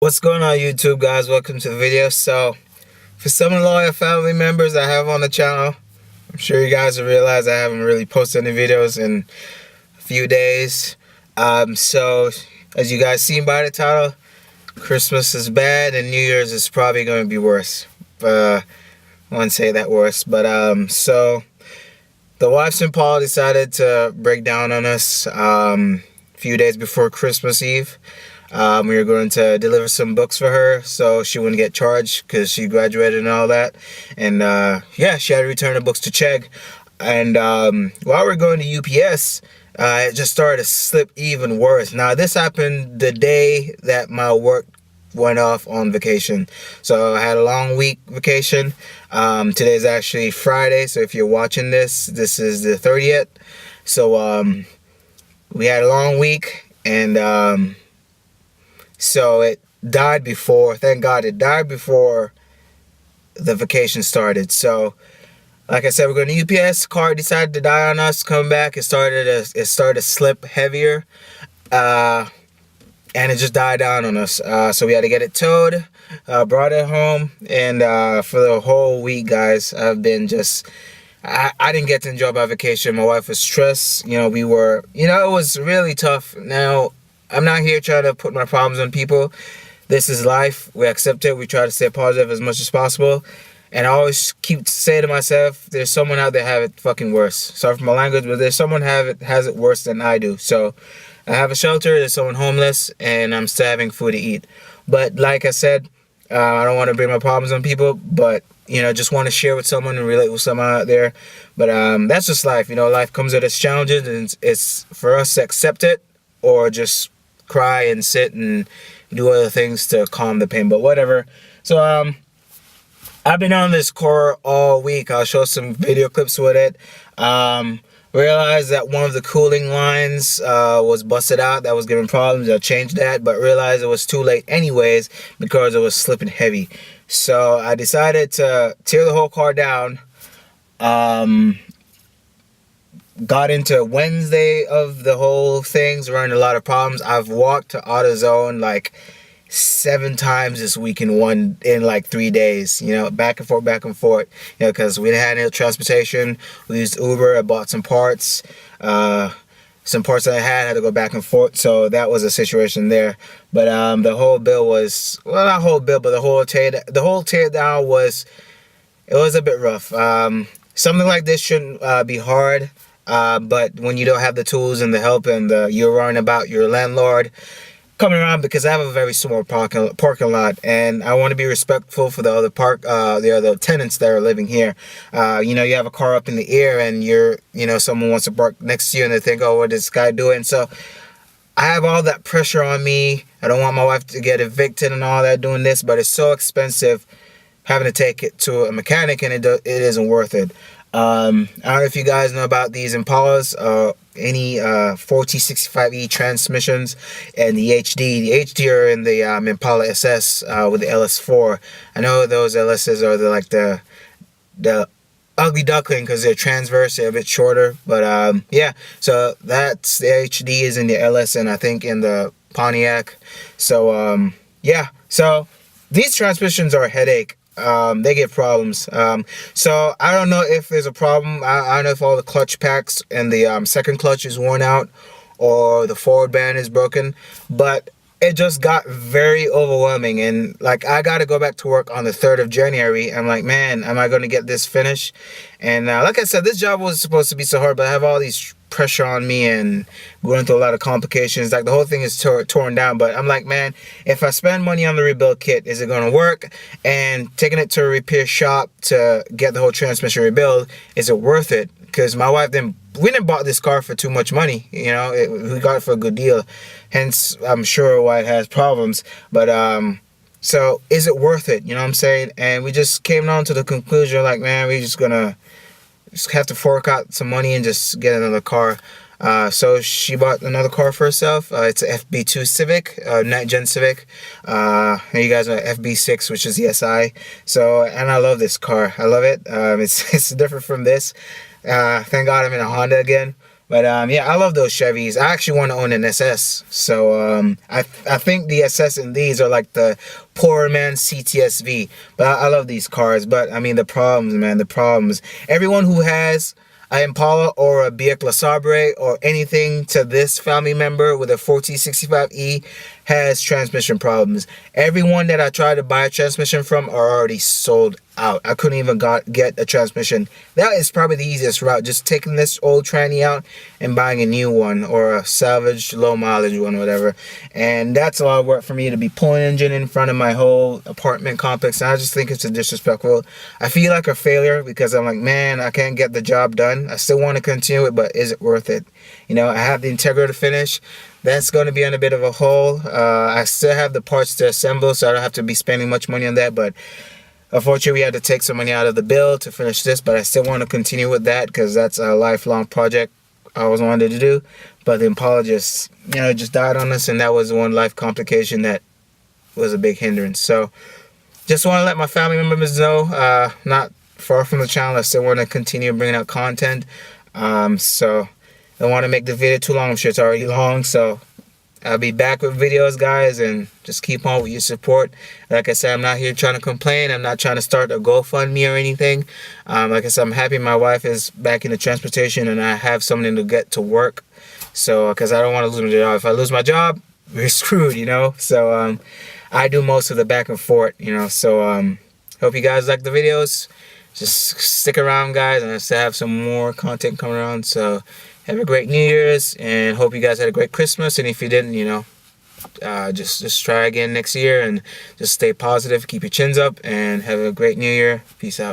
What's going on, YouTube guys? Welcome to the video. So for some loyal family members I have on the channel, I'm sure you guys have realized I haven't really posted any videos in a few days. So as you guys seen by the title, Christmas is bad and New Year's is probably going to be worse. I wouldn't say that worse, but so the wife and Paul decided to break down on us a few days before Christmas Eve. We were going to deliver some books for her so she wouldn't get charged because she graduated and all that. And yeah, she had to return the books to Chegg. And while we were going to UPS, it just started to slip even worse. Now, this happened the day that my work went off on vacation. So I had a long week vacation. Today's actually Friday, so if you're watching this, this is the 30th. So we had a long week, and so it died before, thank God it died before the vacation started. So like I said, we're going to UPS. Car decided to die on us. Coming back, it started to slip heavier, and it just died down on us. So we had to get it towed, brought it home, and for the whole week, guys, I've been just, I didn't get to enjoy my vacation. My wife was stressed. We were, it was really tough. Now, I'm not here trying to put my problems on people. This is life. We accept it. We try to stay positive as much as possible. And I always keep saying to myself, there's someone out there have it fucking worse. Sorry for my language, but there's someone has it worse than I do. So I have a shelter, there's someone homeless, and I'm still having food to eat. But like I said, I don't want to bring my problems on people, but just want to share with someone and relate with someone out there. But that's just life. Life comes with its challenges, and it's for us to accept it or just cry and sit and do other things to calm the pain, but whatever. So I've been on this core all week. I'll show some video clips with it. Realized that one of the cooling lines was busted out. That was giving problems. I changed that, but realized it was too late anyways because it was slipping heavy. So I decided to tear the whole car down. Got into Wednesday of the whole things, running a lot of problems. I've walked to AutoZone like 7 times this week in like 3 days, back and forth, because we didn't have any transportation. We used Uber. I bought some parts. Some parts that I had to go back and forth, so that was a situation there. But the whole bill was, well, not whole bill, but the whole tear down was, it was a bit rough. Something like this shouldn't be hard. But when you don't have the tools and the help, and you're worrying about your landlord coming around, because I have a very small parking lot, and I want to be respectful for the other tenants that are living here. You have a car up in the air, and someone wants to park next to you, and they think, oh, what is this guy doing? So I have all that pressure on me. I don't want my wife to get evicted and all that doing this, but it's so expensive having to take it to a mechanic, and it isn't worth it. I don't know if you guys know about these Impalas, any 4T65E transmissions, and the HD. The HD are in the Impala SS with the LS4. I know those LSs are the ugly duckling because they're transverse, they're a bit shorter. But yeah, so that's the HD is in the LS, and I think in the Pontiac. So yeah, so these transmissions are a headache. They get problems. So I don't know if there's a problem. I don't know if all the clutch packs and the second clutch is worn out, or the forward band is broken, but it just got very overwhelming. And like, I got to go back to work on the 3rd of January. I'm like, man, am I going to get this finished? And like I said, this job was supposed to be so hard, but I have all these pressure on me and going through a lot of complications. Like, the whole thing is torn down, but I'm like, man, if I spend money on the rebuild kit, is it going to work? And taking it to a repair shop to get the whole transmission rebuild, is it worth it? Because my wife we didn't bought this car for too much money. We got it for a good deal, hence I'm sure why it has problems. But so is it worth it? You know what I'm saying? And we just came down to the conclusion, like, man, we just have to fork out some money and just get another car. So she bought another car for herself. It's a FB2 Civic, 9th gen Civic. And you guys know FB6, which is the SI. So, and I love this car. I love it. It's different from this. Thank God I'm in a Honda again. But yeah, I love those Chevys. I actually want to own an SS. So I think the SS in these are like the poor man CTSV. But I love these cars. But I mean the problems, man, the problems. Everyone who has a Impala or a Buick LeSabre or anything to this family member with a 4T65E has transmission problems. Everyone that I tried to buy a transmission from are already sold out. I couldn't even get a transmission. That is probably the easiest route, just taking this old tranny out and buying a new one or a salvaged low mileage one, whatever. And that's a lot of work for me to be pulling engine in front of my whole apartment complex. And I just think it's disrespectful. I feel like a failure because I'm like, man, I can't get the job done. I still want to continue it, but is it worth it? You know, I have the Integra to finish. That's going to be on a bit of a hole. I still have the parts to assemble, so I don't have to be spending much money on that. But unfortunately, we had to take some money out of the bill to finish this. But I still want to continue with that because that's a lifelong project I always wanted to do. But the Impala just, you know, just died on us, and that was one life complication that was a big hindrance. So just want to let my family members know, not far from the channel, I still want to continue bringing out content. So I don't want to make the video too long. I'm sure it's already long. So I'll be back with videos, guys, and just keep on with your support. Like I said, I'm not here trying to complain. I'm not trying to start a GoFundMe or anything. Like I said, I'm happy my wife is back in the transportation and I have something to get to work. So, because I don't want to lose my job. If I lose my job, we're screwed, you know. So I do most of the back and forth, you know. So hope you guys like the videos. Just stick around, guys, and I still have some more content coming around. So have a great New Year's, and hope you guys had a great Christmas. And if you didn't, you know, just try again next year, and just stay positive, keep your chins up, and have a great New Year. Peace out.